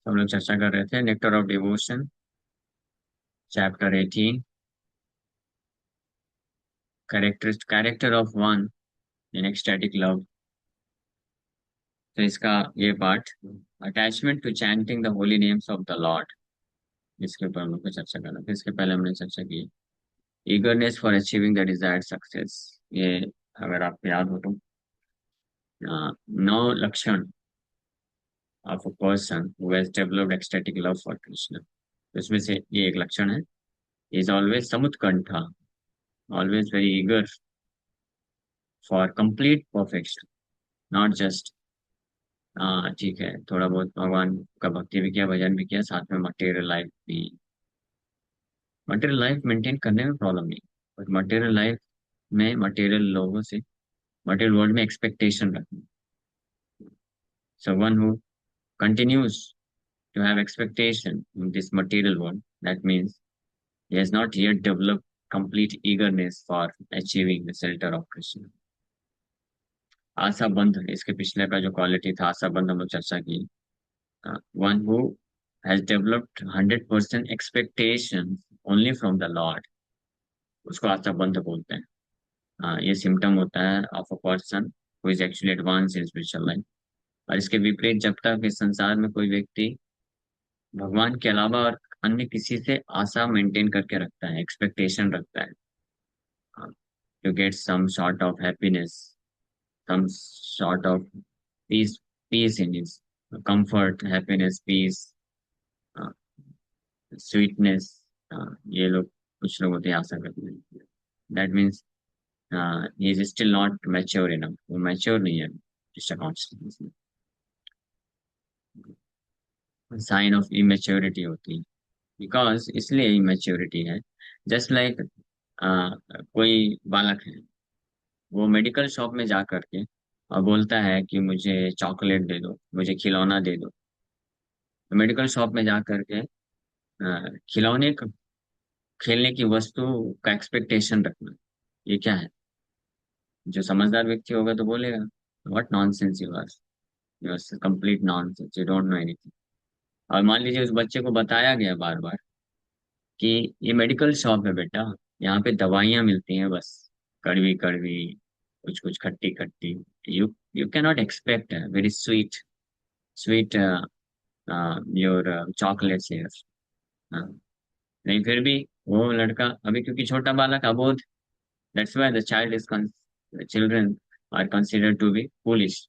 हम लोग चर्चा कर रहे थे nectar of devotion, chapter 18, character of one in ecstatic love. तो इसका ये part, attachment to chanting the holy names of the Lord, इसके ऊपर हम लोग को चर्चा करना था। इसके पहले हमने चर्चा की eagerness for achieving the desired success. ये अगर आपको याद हो तो 9 लक्षण of a person who has developed ecstatic love for Krishna. तो इसमें से ये एक लक्षण है, इज ऑलवेज समुत्कंठा, always very eager for complete perfection, not just हाँ ठीक है, थोड़ा बहुत भगवान का भक्ति भी किया, भजन भी किया, साथ में मटेरियल लाइफ भी। मटेरियल लाइफ मेंटेन करने में प्रॉब्लम नहीं, बट मटेरियल लाइफ में मटेरियल लोगों से, मटेरियल वर्ल्ड में एक्सपेक्टेशन रखना। So one who continues to have expectation in this material world, that means he has not yet developed complete eagerness for achieving the shelter of Krishna. आशा बंध, इसके पिछले का जो क्वालिटी था आशा बंध, हम लोग चर्चा की। One who has developed 100% expectations only from the Lord, उसको आशाबंध बोलते हैं। ये सिम्टम होता है of a person who is actually advance in spiritual life. और इसके विपरीत, जब तक इस संसार में कोई व्यक्ति भगवान के अलावा और अन्य किसी से आशा मेंटेन करके रखता है, एक्सपेक्टेशन रखता है to get some sort of happiness, some sort of peace, peace in his comfort, happiness, peace, sweetness, ये लोग, कुछ लोग होते हैं आशा करते हैं। That means he is still not mature enough, वो मैच्योर नहीं है इस अकाउंट। साइन ऑफ इमेच्योरिटी होती है, बिकॉज इसलिए इमेच्योरिटी है। जस्ट लाइक कोई बालक है, वो मेडिकल शॉप में जा करके और बोलता है कि मुझे चॉकलेट दे दो, मुझे खिलौना दे दो। तो मेडिकल शॉप में जा करके खिलौने खेलने की वस्तु का एक्सपेक्टेशन रखना, ये क्या है? जो समझदार व्यक्ति होगा तो बोलेगा what nonsense you are, you are complete nonsense, you don't know anything. और मान लीजिए उस बच्चे को बताया गया बार बार कि ये मेडिकल शॉप है बेटा, यहाँ पे दवाइयाँ मिलती हैं बस, कड़वी कड़वी, कुछ कुछ खट्टी खट्टी, you you can not expect very sweet sweet your chocolates here. नहीं, फिर भी वो लड़का अभी, क्योंकि छोटा बालक अबोध, that's why the child is, children are considered to be foolish,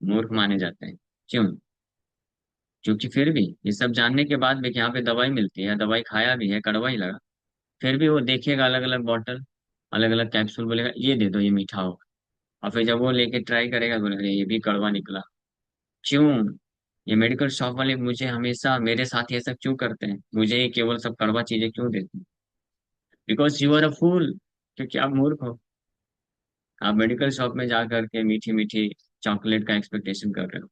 मूर्ख माने जाते हैं। क्यों? क्योंकि फिर भी ये सब जानने के बाद भी कि यहाँ पे दवाई मिलती है, दवाई खाया भी है, कड़वा ही लगा, फिर भी वो देखेगा अलग अलग बॉटल, अलग अलग कैप्सूल, बोलेगा ये दे दो, ये मीठा होगा। और फिर जब वो लेके ट्राई करेगा, बोलेगा ये भी कड़वा निकला। क्यों? ये मेडिकल शॉप वाले मुझे हमेशा, मेरे साथ ये सब क्यों करते हैं, मुझे ये केवल सब कड़वा चीजें क्यों देते हैं? बिकॉज यू आर अ फूल, क्योंकि आप मूर्ख हो। आप मेडिकल शॉप में जा करके मीठी मीठी चॉकलेट का एक्सपेक्टेशन कर रहे हो,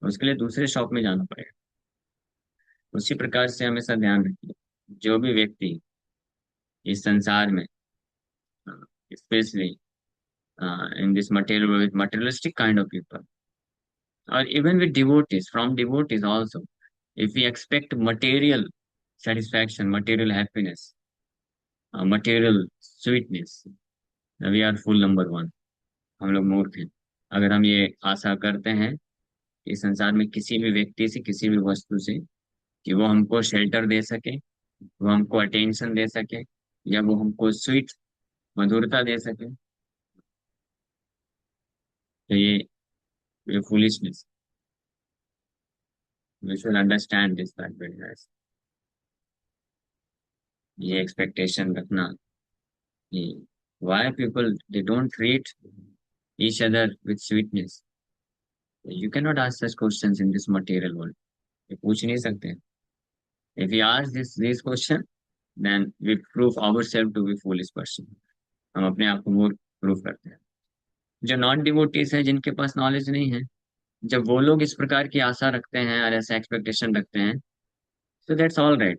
उसके लिए दूसरे शॉप में जाना पड़ेगा। उसी प्रकार से हमेशा ध्यान रखिए, जो भी व्यक्ति इस संसार में, specially in this material, with materialistic kind of people, or even with devotees, from devotees also, if we expect material satisfaction, material happiness, material sweetness, we are full number one, हम लोग मूर्ख हैं। अगर हम ये आशा करते हैं इस संसार में किसी भी व्यक्ति से, किसी भी वस्तु से, कि वो हमको शेल्टर दे सके, वो हमको अटेंशन दे सके, या वो हमको स्वीट, मधुरता दे सके, तो ये foolishness. We should understand this that very nice. ये एक्सपेक्टेशन रखना कि why people they don't treat each other with sweetness. You cannot ask such questions in this material world. ये पूछ नहीं सकते। If we ask this question, then we prove ourselves to be foolish person. हम अपने आप को मूर्ख prove करते हैं। जो नॉन डिवोटीज है, जिनके पास नॉलेज नहीं है, जब वो लोग इस प्रकार की आशा रखते हैं और ऐसा एक्सपेक्टेशन रखते हैं, so that's all right.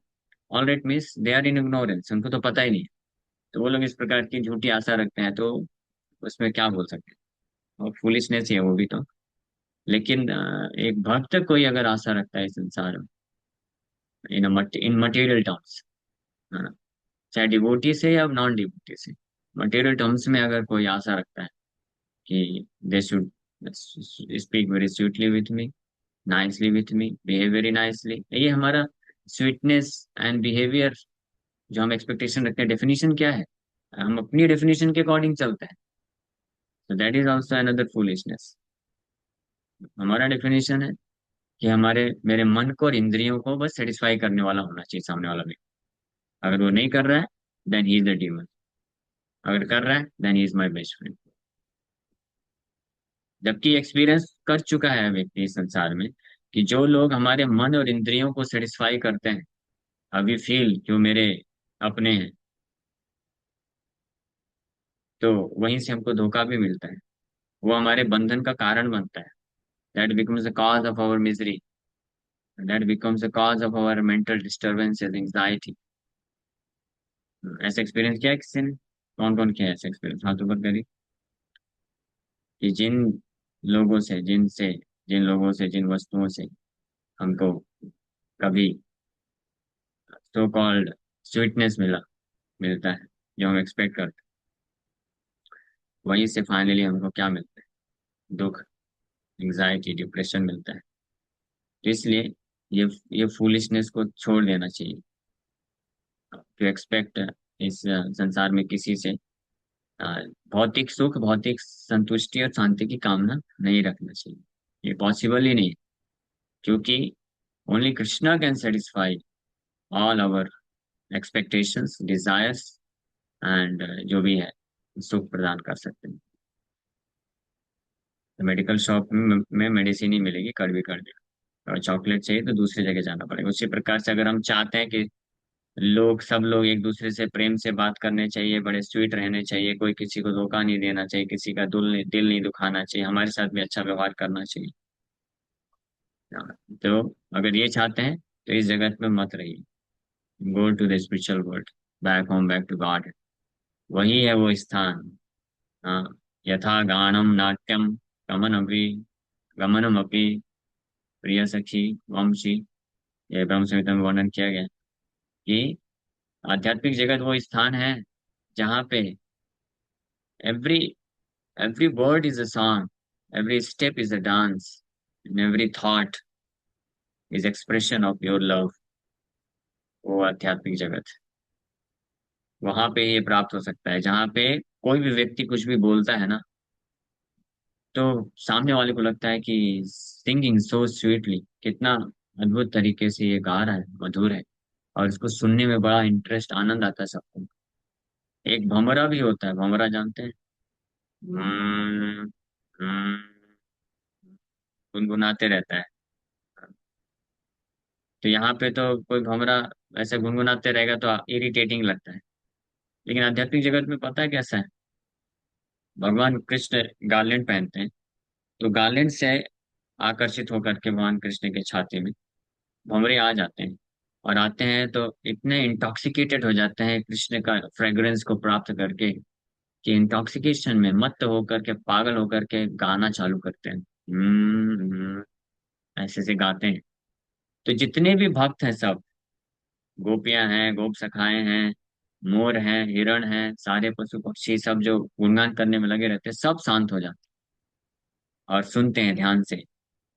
All right means they are in ignorance, उनको तो पता ही नहीं है। तो वो लोग इस प्रकार की झूठी आशा रखते हैं, तो उसमें क्या बोल सकते हैं? और फुलिशनेस ही है वो भी तो। लेकिन एक भक्त कोई अगर आशा रखता है इस संसार में, इन मटेरियल टर्म्स, है ना, चाहे डिवोटी से या नॉन डिवोटी से। मटेरियल टर्म्स में अगर कोई आशा रखता है कि they should speak very sweetly with me, nicely with me, behave very nicely, ये हमारा स्वीटनेस एंड बिहेवियर जो हम एक्सपेक्टेशन रखते हैं, डेफिनेशन क्या है, हम अपनी डेफिनेशन के अकॉर्डिंग चलते हैं। तो that is also another foolishness. हमारा डेफिनेशन है कि हमारे मेरे मन को और इंद्रियों को बस सेटिस्फाई करने वाला होना चाहिए सामने वाला भी। अगर वो नहीं कर रहा है, then he is the demon. अगर कर रहा है, then he is my best friend. जबकि एक्सपीरियंस कर चुका है व्यक्ति इस संसार में कि जो लोग हमारे मन और इंद्रियों को सेटिस्फाई करते हैं, अभी फील जो मेरे अपने हैं, तो वहीं से हमको धोखा भी मिलता है। वो हमारे बंधन का कारण बनता है। That becomes the cause of our misery, that becomes the cause of our mental disturbances, anxiety. ऐसा एक्सपीरियंस किया है किसी ने? कौन कौन किया है ऐसा एक्सपीरियंस? हाथ ऊपर करिए। कि जिन लोगों से, जिन वस्तुओं से हमको कभी सो कॉल्ड स्वीटनेस मिलता है, जो हम एक्सपेक्ट करते हैं, वहीं से फाइनली हमको क्या मिलता है? दुख, एंग्जाइटी, डिप्रेशन मिलता है। तो इसलिए ये ये फूलिशनेस को छोड़ देना चाहिए। टू एक्सपेक्ट इस संसार में किसी से अ, भौतिक सुख, भौतिक संतुष्टि और शांति की कामना नहीं रखना चाहिए। ये पॉसिबल ही नहीं है, क्योंकि only Krishna can satisfy all our expectations, desires and जो भी है, सुख प्रदान कर सकते हैं। तो मेडिकल शॉप में मेडिसिन ही मिलेगी कड़वी कड़वी, और चॉकलेट चाहिए तो दूसरी जगह जाना पड़ेगा। उसी प्रकार से अगर हम चाहते हैं कि सब लोग एक दूसरे से प्रेम से बात करने चाहिए, बड़े स्वीट रहने चाहिए, कोई किसी को धोखा नहीं देना चाहिए, किसी का दिल नहीं दुखाना चाहिए, हमारे साथ भी अच्छा व्यवहार करना चाहिए। हाँ, तो अगर ये चाहते हैं तो इस जगत में मत रहिए। Go to the spiritual world, back home, back to God. वही है वो स्थान। हाँ, यथा गानम नाट्यम गमनमपि गमनमपि प्रिय सखी वंशी, ये ब्रह्म संहिता में वर्णन किया गया है कि आध्यात्मिक जगत वो स्थान है जहाँ पे every every word is a song, every step is a dance, and every thought is expression of your love. वो आध्यात्मिक जगत, वहां पे ये प्राप्त हो सकता है जहाँ पे कोई भी व्यक्ति कुछ भी बोलता है ना, तो सामने वाले को लगता है कि सिंगिंग सो स्वीटली, कितना अद्भुत तरीके से ये गा रहा है, मधुर है, और इसको सुनने में बड़ा इंटरेस्ट, आनंद आता है सबको। एक भंवरा भी होता है, भंवरा जानते हैं? हम्म, हम्म, गुनगुनाते रहता है। तो यहाँ पे तो कोई भंवरा ऐसे गुनगुनाते रहेगा तो इरिटेटिंग लगता है। लेकिन आध्यात्मिक जगत में पता है कैसा है? भगवान कृष्ण गार्लेंड पहनते हैं, तो गार्लेंड से आकर्षित होकर के भगवान कृष्ण के छाती में भंवरे आ जाते हैं। और आते हैं तो इतने इंटॉक्सिकेटेड हो जाते हैं कृष्ण का फ्रेग्रेंस को प्राप्त करके, कि इंटॉक्सिकेशन में मत्त होकर के, पागल होकर के गाना चालू करते हैं। ऐसे से गाते हैं। तो जितने भी भक्त हैं सब, गोपियां हैं, गोप सखाएं हैं, मोर हैं, हिरण हैं, सारे पशु पक्षी सब जो गुणगान करने में लगे रहते हैं, सब शांत हो जाते हैं और सुनते हैं ध्यान से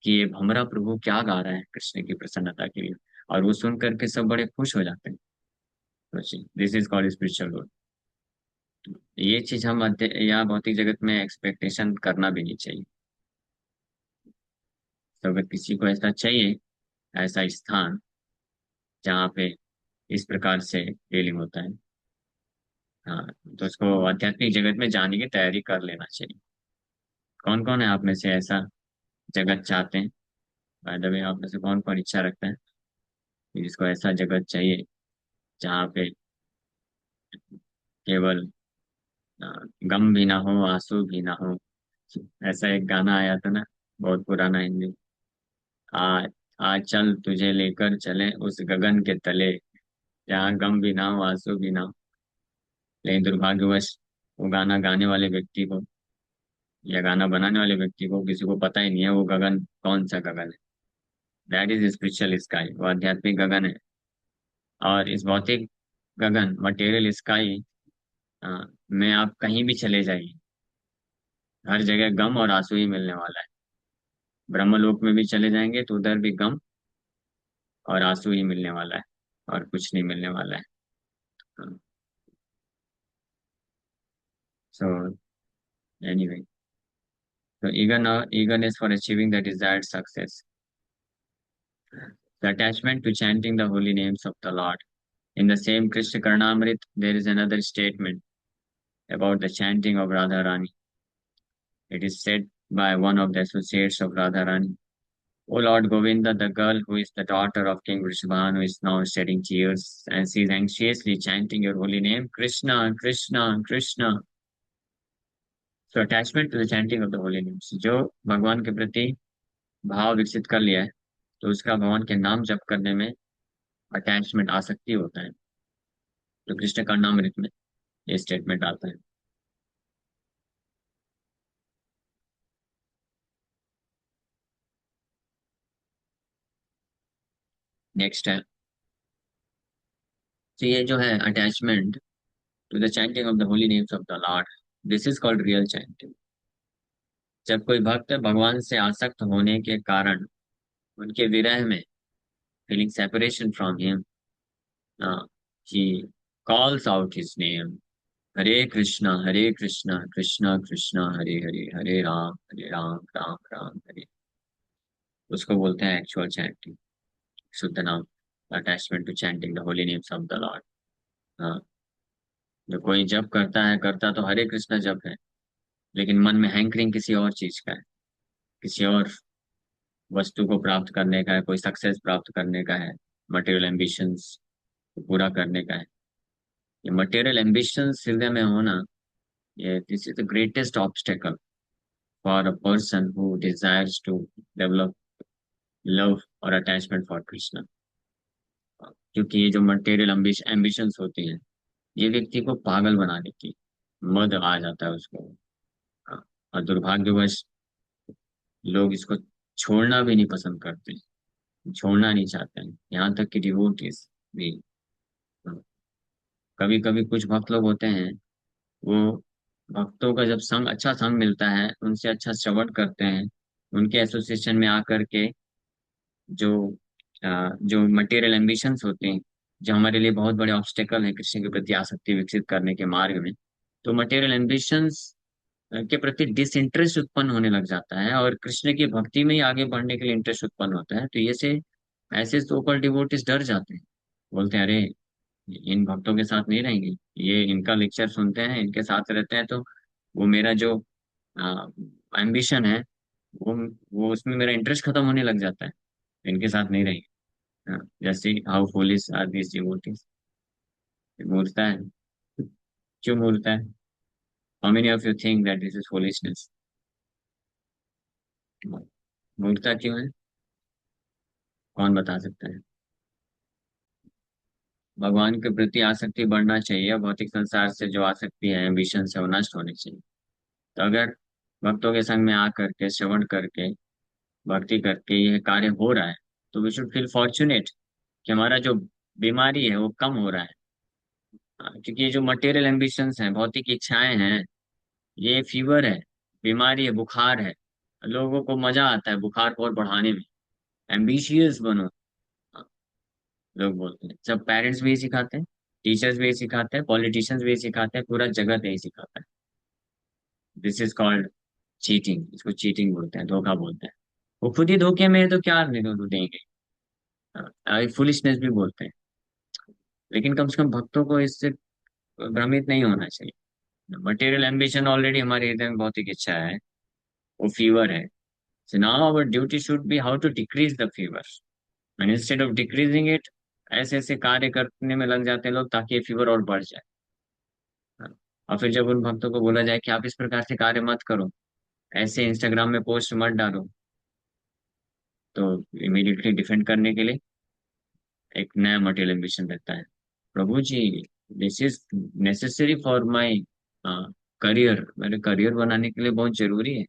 कि ये भमरा प्रभु क्या गा रहा है कृष्ण की प्रसन्नता के लिए। और वो सुन करके सब बड़े खुश हो जाते हैं। This is called spiritual world. ये चीज हम यहाँ भौतिक जगत में एक्सपेक्टेशन करना भी नहीं चाहिए। तो अगर किसी को ऐसा चाहिए, ऐसा स्थान जहाँ पे इस प्रकार से फीलिंग होता है, हाँ, तो उसको आध्यात्मिक जगत में जाने की तैयारी कर लेना चाहिए। कौन कौन है आप में से ऐसा जगत चाहते हैं? बाय द वे, आप में से कौन कौन इच्छा रखता है कि जिसको ऐसा जगत चाहिए जहाँ पे केवल अ, गम भी ना हो, आंसू भी ना हो? ऐसा एक गाना आया था ना, बहुत पुराना हिंदी। आ आ चल तुझे लेकर चले उस गगन के तले, जहाँ गम भी ना हो, आंसू भी ना हो। लेकिन दुर्भाग्यवश वो गाना गाने वाले व्यक्ति को, या गाना बनाने वाले व्यक्ति को, किसी को पता ही नहीं है वो गगन कौन सा गगन है। दैट इज स्पिरिचुअल स्काई, वो आध्यात्मिक गगन है और इस भौतिक गगन मटेरियल स्काई में आप कहीं भी चले जाइए, हर जगह गम और आंसू ही मिलने वाला है। ब्रह्मलोक में भी चले जाएंगे तो उधर भी गम और आंसू ही मिलने वाला है, और कुछ नहीं मिलने वाला है। So anyway, so eagerness for achieving the desired success. The attachment to chanting the holy names of the Lord. In the same Krishna Karnamrit, there is another statement about the chanting of Radharani. It is said by one of the associates of Radharani, O Lord Govinda, the girl who is the daughter of King Vrishabhanu is now shedding tears, and she is anxiously chanting your holy name, Krishna, Krishna, Krishna. So attachment to the chanting of the holy names. जो भगवान के प्रति भाव विकसित कर लिया है, तो उसका भगवान के नाम जप करने में अटैचमेंट आसक्ति होता है। तो कृष्ण कर्णामृत में ये स्टेटमेंट आता है। नेक्स्ट है, तो ये जो है attachment to the chanting of the holy names of the Lord, this is called real chanting. जब कोई भक्त भगवान से आसक्त होने के कारण उनके विरह में, feeling separation from him, he calls out his name, Hare Krishna Krishna Krishna Hare Hare, Hare Ram Ram Ram Hare, उसको बोलते हैं एक्चुअल चैंटिंग, शुद्ध नाम। Attachment to chanting the holy names of the lord. जो कोई जप करता है, करता तो हरे कृष्णा जप है, लेकिन मन में हैंकरिंग किसी और चीज का है, किसी और वस्तु को प्राप्त करने का है, कोई सक्सेस प्राप्त करने का है, मटेरियल एम्बिशंस को पूरा करने का है। ये मटेरियल एम्बिशंस हृदय में होना, ये this is the greatest obstacle for a person who desires to develop love और अटैचमेंट फॉर कृष्ण। क्योंकि ये जो मटेरियल एम्बिशंस होती हैं, ये व्यक्ति को पागल बना देती है, मद आ जाता है उसको। हाँ, और दुर्भाग्यवश लोग इसको छोड़ना भी नहीं पसंद करते, छोड़ना नहीं चाहते हैं, यहाँ तक कि डिवोटीज भी। कभी कभी कुछ भक्त लोग होते हैं, वो भक्तों का जब संग, अच्छा संग मिलता है, उनसे अच्छा श्रवण करते हैं, उनके एसोसिएशन में आकर के जो जो मटेरियल एम्बिशंस होते हैं, जो हमारे लिए बहुत बड़े ऑब्स्टेकल हैं कृष्ण के प्रति आसक्ति विकसित करने के मार्ग में, तो मटेरियल एम्बिशंस के प्रति डिसइंटरेस्ट उत्पन्न होने लग जाता है, और कृष्ण की भक्ति में ही आगे बढ़ने के लिए इंटरेस्ट उत्पन्न होता है। तो ये से ऐसे सो कॉल्ड डिवोटीज डर जाते हैं, बोलते हैं अरे इन भक्तों के साथ नहीं रहेंगे, ये इनका लेक्चर सुनते हैं, इनके साथ रहते हैं, तो वो मेरा जो एम्बिशन है, वो वो उसमें मेरा इंटरेस्ट खत्म होने लग जाता है, इनके साथ नहीं रहेंगे। जैसे how foolish are this devotees. मूर्खता है। क्यों मूर्खता है? How many of you think that this is foolishness? मूर्खता क्यों है? कौन बता सकता है? भगवान के प्रति आसक्ति बढ़ना चाहिए, भौतिक संसार से जो आसक्ति है, एम्बिशन से, वो नष्ट होनी चाहिए। तो अगर भक्तों के संग में आकर के श्रवण करके भक्ति करके यह कार्य हो रहा है, तो वी शुड फील फॉर्चुनेट कि हमारा जो बीमारी है वो कम हो रहा है। क्योंकि ये जो मटेरियल एम्बिशंस हैं, भौतिक इच्छाएं हैं, ये फीवर है, बीमारी है, बुखार है। लोगों को मजा आता है बुखार को और बढ़ाने में, एम्बिशियस बनो। हाँ, लोग बोलते हैं, सब पेरेंट्स भी यही सिखाते हैं, टीचर्स भी यही सिखाते हैं, पॉलिटिशियंस भी यही सिखाते हैं, पूरा जगत यही सिखाता है। दिस इज कॉल्ड चीटिंग, इसको चीटिंग बोलते हैं, धोखा बोलते हैं। वो खुद ही धोखे में है तो क्या नहीं तो देंगे। फुलिशनेस भी बोलते हैं। लेकिन कम से कम भक्तों को इससे भ्रमित नहीं होना चाहिए। मटेरियल एम्बिशन ऑलरेडी हमारे हृदय में भौतिक इच्छा है, वो फीवर है। So now our duty should be how to decrease the fever, and instead of decreasing it, ऐसे ऐसे कार्य करने में लग जाते हैं लोग ताकि ये फीवर और बढ़ जाए। और फिर जब उन भक्तों को बोला जाए कि आप इस प्रकार से कार्य मत करो, ऐसे इंस्टाग्राम में पोस्ट मत डालो, तो इमीडिएटली डिफेंड करने के लिए एक नया मटेरियल एम्बिशन रहता है। प्रभु जी, this is necessary for my career, मेरे करियर बनाने के लिए बहुत जरूरी है।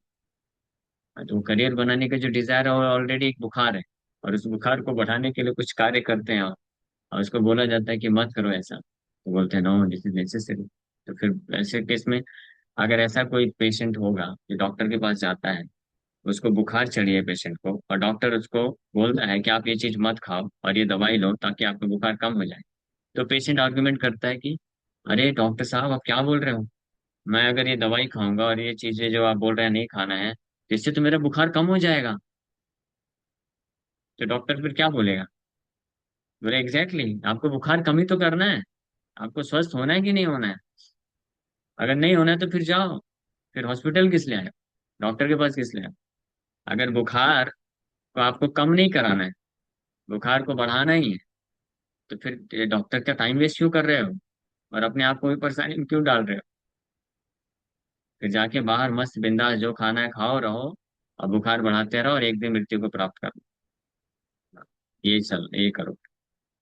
तो करियर बनाने का जो डिजायर है वो ऑलरेडी एक बुखार है, और उस बुखार को बढ़ाने के लिए कुछ कार्य करते हैं आप, और उसको बोला जाता है कि मत करो ऐसा, तो बोलते हैं नो दिस इज नेसेसरी। तो फिर ऐसे केस में अगर ऐसा कोई पेशेंट होगा जो डॉक्टर के पास जाता है, उसको बुखार चढ़ी है पेशेंट को, और डॉक्टर उसको बोलता है कि आप ये चीज मत खाओ और ये दवाई लो ताकि आपका बुखार कम हो जाए, तो पेशेंट आर्गुमेंट करता है कि अरे डॉक्टर साहब आप क्या बोल रहे हो, मैं अगर ये दवाई खाऊंगा और ये चीजें जो आप बोल रहे हैं नहीं खाना है, तो इससे तो मेरा बुखार कम हो जाएगा। तो डॉक्टर फिर क्या बोलेगा? बोले एग्जैक्टली आपको बुखार कम ही तो करना है, आपको स्वस्थ होना है कि नहीं होना है? अगर नहीं होना है तो फिर जाओ, फिर हॉस्पिटल किस लिए आए, डॉक्टर के पास किस लिए आए? अगर बुखार को आपको कम नहीं कराना है, बुखार को बढ़ाना ही है, तो फिर डॉक्टर का टाइम वेस्ट क्यों कर रहे हो और अपने आप को भी परेशानी में क्यों डाल रहे हो? फिर जाके बाहर मस्त बिंदास जो खाना है खाओ रहो, और बुखार बढ़ाते रहो और एक दिन मृत्यु को प्राप्त कर लो। ये करो।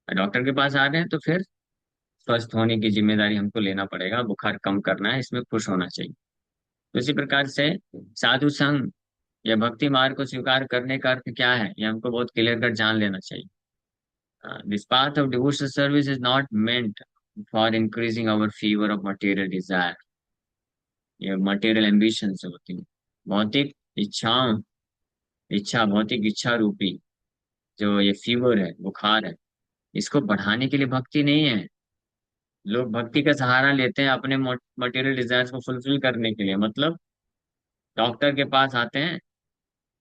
डॉक्टर के पास आ गए तो फिर स्वस्थ होने की जिम्मेदारी हमको लेना पड़ेगा, बुखार कम करना है, इसमें खुश होना चाहिए। तो इसी प्रकार से साधु संघ या भक्ति मार्ग को स्वीकार करने का अर्थ क्या है, ये हमको बहुत क्लियर कट जान लेना चाहिए। This path of devotional service is not meant for increasing our fever of material desire, ये मटेरियल एम्बिशन से होती है। भौतिक इच्छाओं भौतिक इच्छा रूपी जो ये फीवर है, बुखार है, इसको बढ़ाने के लिए भक्ति नहीं है। लोग भक्ति का सहारा लेते हैं अपने मटेरियल डिजायर्स को फुलफिल करने के लिए, मतलब डॉक्टर के पास आते हैं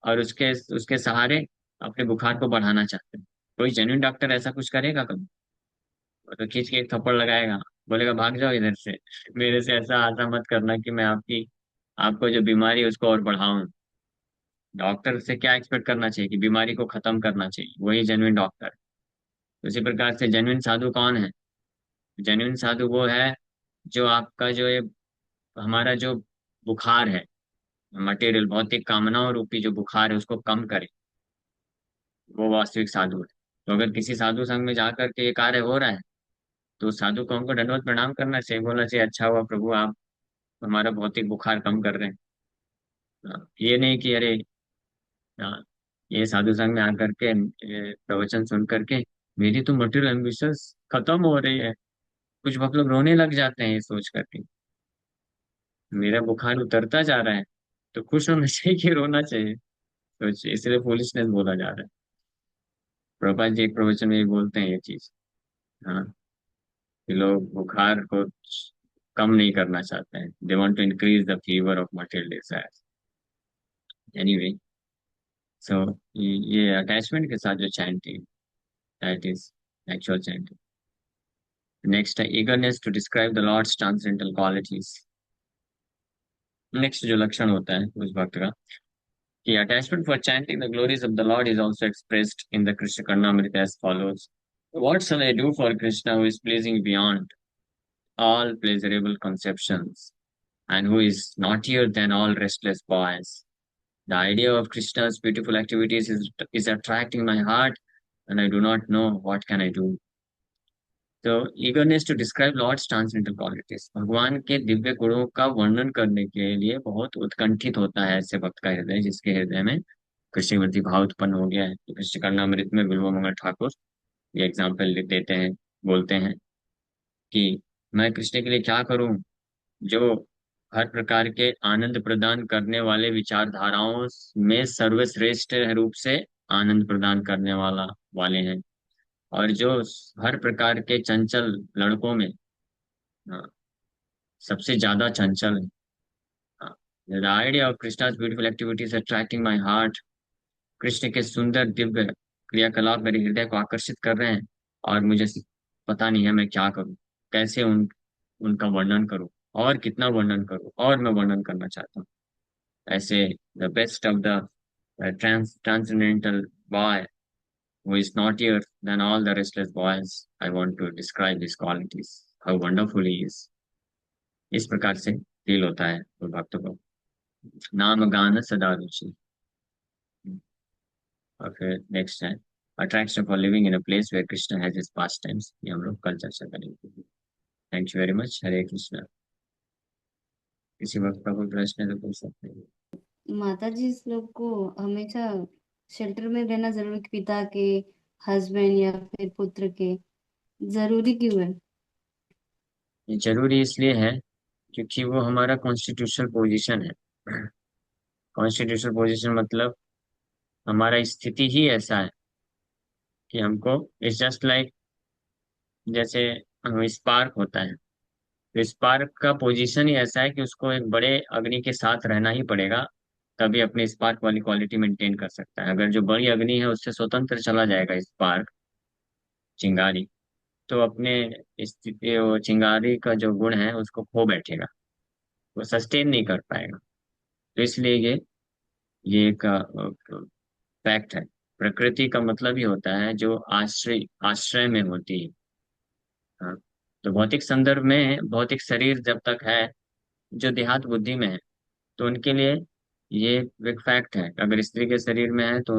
और उसके उसके सहारे अपने बुखार को बढ़ाना चाहते हैं। कोई जेन्युइन डॉक्टर ऐसा कुछ करेगा कभी? वो तो खींच के एक थप्पड़ लगाएगा, बोलेगा भाग जाओ इधर से, मेरे से ऐसा आशा मत करना कि मैं आपको जो बीमारी है उसको और बढ़ाऊं। डॉक्टर से क्या एक्सपेक्ट करना चाहिए कि बीमारी को खत्म करना चाहिए, वही जेन्युइन डॉक्टर। उसी प्रकार से जेन्युइन साधु कौन है? जेन्युइन साधु वो है जो आपका जो ये हमारा जो बुखार है, मटेरियल भौतिक कामनाओं रूपी जो बुखार है उसको कम करे, वो वास्तविक साधु है। तो अगर किसी साधु संघ में जाकर के ये कार्य हो रहा है, तो उस साधु को हमको दंडवत प्रणाम करना चाहिए, बोलना चाहिए अच्छा हुआ प्रभु आप हमारा भौतिक बुखार कम कर रहे हैं। ये नहीं कि अरे हाँ, ये साधु संघ में आकर के ये प्रवचन सुन करके मेरी तो मटेरियल एम्बिशंस खत्म हो रही है, कुछ भक्त लोग रोने लग जाते हैं ये सोच करके मेरा बुखार उतरता जा रहा है, तो खुश होना चाहिए कि रोना चाहिए? तो इसलिए फूलिशनेस बोला जा रहा है। प्रभुपाद जी एक प्रवचन में ये बोलते हैं ये चीज। हाँ, कि लोग बुखार को कम नहीं करना चाहते हैं, they want to increase the fever of material desire. Anyway, so ये अटैचमेंट के साथ जो chanting, that is actual chanting. Next है eagerness to describe the Lord's transcendental qualities। Next जो लक्षण होता है उस भक्त का कि attachment for chanting the glories of the Lord is also expressed in the Krishna Karnamrita as follows: What shall I do for Krishna who is pleasing beyond all pleasurable conceptions and who is naughtier than all restless boys? The idea of Krishna's beautiful activities is attracting my heart, and I do not know what can I do. तो eagerness to describe Lord's transcendental qualities, भगवान के दिव्य गुणों का वर्णन करने के लिए बहुत उत्कंठित होता है ऐसे भक्त का हृदय जिसके हृदय में कृष्णवृत्ति भाव उत्पन्न हो गया है। तो कृष्ण कर्णामृत में बिल्व मंगल ठाकुर ये एग्जाम्पल देते हैं, बोलते हैं कि मैं कृष्ण के लिए क्या करूं जो हर प्रकार के आनंद प्रदान करने वाले विचारधाराओं में सर्वश्रेष्ठ रूप से आनंद प्रदान करने वाले हैं, और जो हर प्रकार के चंचल लड़कों में हाँ, सबसे ज्यादा चंचल है। हाँ, The idea of Krishna's beautiful activities attracting my heart, Krishna के सुंदर दिव्य क्रियाकलाप मेरे हृदय को आकर्षित कर रहे हैं, और मुझे पता नहीं है मैं क्या करूं, कैसे उनका वर्णन करूं, और कितना वर्णन करूं, और मैं वर्णन करना चाहता हूँ ऐसे the best of the transcendental boy who is naughtier than all the restless boys. I want to describe his qualities, how wonderful he is। इस प्रकार से फील होता है वो भक्तों को। नाम गान सदा रुचि। और फिर नेक्स्ट है attraction for living in a place where Krishna has his pastimes, ये हम लोग कल चर्चा करेंगे। Thank you very much. Hare Krishna. किसी वक्त का कोई प्रश्न है तो पूछ सकते हैं। माता जी इस लोग को हमेशा शेल्टर में रहना जरूरी, पिता के, हस्बैंड या फिर पुत्र के? जरूरी क्यों है? ये जरूरी इसलिए है क्योंकि वो हमारा कॉन्स्टिट्यूशनल पोजीशन है। कॉन्स्टिट्यूशनल पोजीशन मतलब हमारा स्थिति ही ऐसा है कि हमको, इट्स जस्ट लाइक, जैसे स्पार्क होता है, तो स्पार्क का पोजीशन ही ऐसा है कि उसको एक बड़े अग्नि के साथ रहना ही पड़ेगा, तभी अपने स्पार्क वाली क्वालिटी मेंटेन कर सकता है। अगर जो बड़ी अग्नि है उससे स्वतंत्र चला जाएगा स्पार्क, चिंगारी, तो अपने स्थिति, वो चिंगारी का जो गुण है उसको खो बैठेगा, वो सस्टेन नहीं कर पाएगा। तो इसलिए ये एक फैक्ट है। प्रकृति का मतलब ही होता है जो आश्रय आश्रय में होती है। हाँ। तो भौतिक संदर्भ में भौतिक शरीर जब तक है, जो देहात बुद्धि में है, तो उनके लिए ये एक फैक्ट है। अगर स्त्री के शरीर में है तो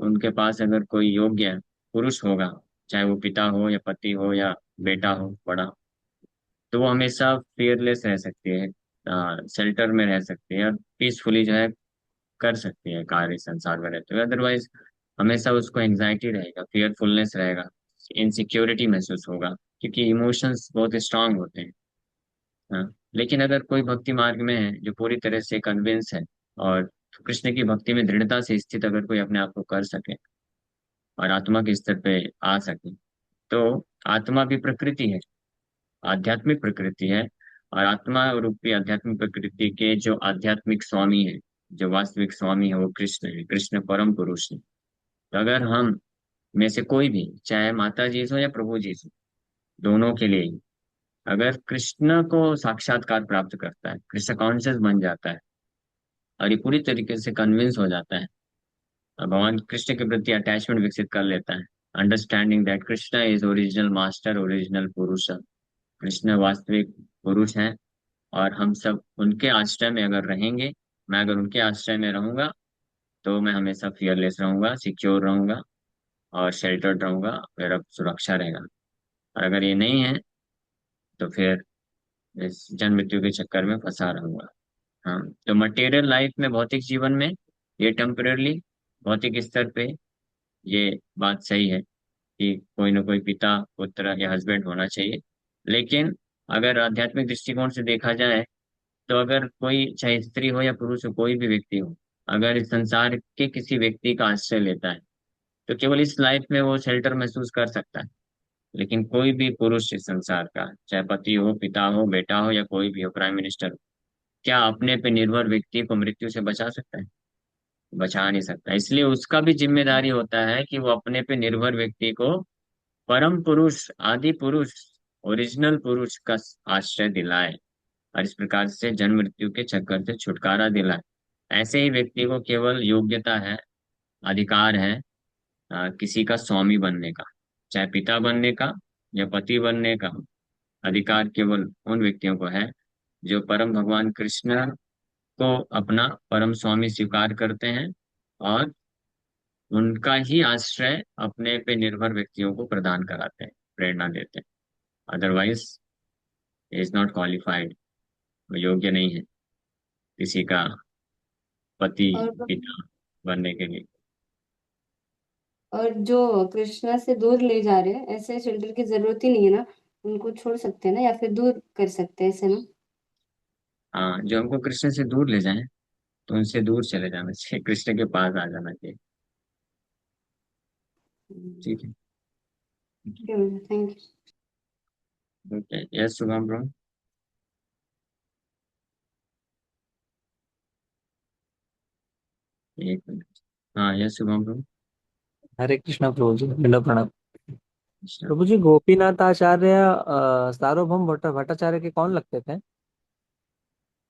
उनके पास अगर कोई योग्य पुरुष होगा, चाहे वो पिता हो या पति हो या बेटा हो बड़ा, तो वो हमेशा फियरलेस रह सकती है, शेल्टर में रह सकती है और पीसफुली जो है कर सकती है कार्य संसार में रहते हुए। अदरवाइज हमेशा उसको एंजाइटी रहेगा, फियरफुलनेस रहेगा, इनसिक्योरिटी महसूस होगा, क्योंकि इमोशंस बहुत स्ट्रांग होते हैं। हाँ। लेकिन अगर कोई भक्ति मार्ग में है जो पूरी तरह से कन्विंस है, और कृष्ण की भक्ति में दृढ़ता से स्थित अगर कोई अपने आप को कर सके और आत्मा के स्तर पे आ सके, तो आत्मा भी प्रकृति है, आध्यात्मिक प्रकृति है। और आत्मा रूपी आध्यात्मिक प्रकृति के जो आध्यात्मिक स्वामी है, जो वास्तविक स्वामी है, वो कृष्ण है। कृष्ण परम पुरुष है। तो अगर हम में से कोई भी, चाहे माता जी हो या प्रभु जी हो, दोनों के लिए ही, अगर कृष्ण को साक्षात्कार प्राप्त करता है, कृष्ण कॉन्शियस बन जाता है और ये पूरी तरीके से कन्विंस हो जाता है, और भगवान कृष्ण के प्रति अटैचमेंट विकसित कर लेता है, understanding that Krishna is original master, original पुरुष, कृष्ण वास्तविक पुरुष हैं, और हम सब उनके आश्रय में अगर रहेंगे, मैं अगर उनके आश्रय में रहूंगा, तो मैं हमेशा फियरलेस रहूंगा, सिक्योर रहूंगा और शेल्टर्ड रहूंगा, मेरा सुरक्षा रहेगा। और अगर ये नहीं है, तो फिर इस जन्म मृत्यु के चक्कर में फंसा रहूंगा। हाँ। तो मटेरियल लाइफ में, भौतिक जीवन में, ये टेम्परेली, भौतिक स्तर पे ये बात सही है कि कोई ना कोई पिता पुत्र या हस्बैंड होना चाहिए। लेकिन अगर आध्यात्मिक दृष्टिकोण से देखा जाए, तो अगर कोई, चाहे स्त्री हो या पुरुष हो, कोई भी व्यक्ति हो, अगर इस संसार के किसी व्यक्ति का आश्रय लेता है, तो केवल इस लाइफ में वो शेल्टर महसूस कर सकता है। लेकिन कोई भी पुरुष इस संसार का, चाहे पति हो, पिता हो, बेटा हो या कोई भी हो, प्राइम मिनिस्टर हो, क्या अपने पे निर्भर व्यक्ति को मृत्यु से बचा सकता है? बचा नहीं सकता। इसलिए उसका भी जिम्मेदारी होता है कि वो अपने पे निर्भर व्यक्ति को परम पुरुष, आदि पुरुष, ओरिजिनल पुरुष का आश्रय दिलाए, और इस प्रकार से जन्म मृत्यु के चक्कर से छुटकारा दिलाए। ऐसे ही व्यक्ति को केवल योग्यता है, अधिकार है किसी का स्वामी बनने का, चाहे पिता बनने का या पति बनने का। अधिकार केवल उन व्यक्तियों को है जो परम भगवान कृष्ण को अपना परम स्वामी स्वीकार करते हैं, और उनका ही आश्रय अपने पे निर्भर व्यक्तियों को प्रदान कराते हैं, प्रेरणा देते हैं। अदरवाइज इज नॉट क्वालिफाइड, योग्य नहीं है किसी का पति, और पिता बनने के लिए। और जो कृष्णा से दूर ले जा रहे हैं, ऐसे शेल्टर की जरूरत ही नहीं है ना? उनको छोड़ सकते हैं ना, या फिर दूर कर सकते हैं ऐसे ना? हाँ, जो हमको कृष्ण से दूर ले जाएं, तो उनसे दूर चले जाना चाहिए, कृष्ण के पास आ जाना चाहिए। ठीक है। Thank you. Okay, yes Shubham bro. एक मिनट। हाँ, यस शुभम ब्रो। हरे कृष्णा प्रभु जी, दंडवत प्रणाम। कृष्ण। प्रभु जी, गोपीनाथ आचार्य सार्वभौम भट्टाचार्य के कौन लगते थे?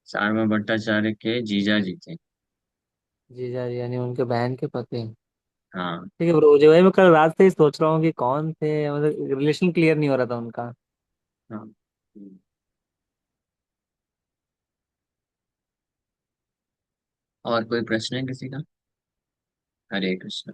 सारमा भट्टाचार्य के जीजा जी थे। जीजा जी, यानी उनके बहन के पति। हाँ। ठीक है प्रभु जी, भाई मैं कल रात से ही सोच रहा हूँ कि कौन थे, मतलब रिलेशन क्लियर नहीं हो रहा था उनका। हाँ। और कोई प्रश्न है किसी का? हरे कृष्ण।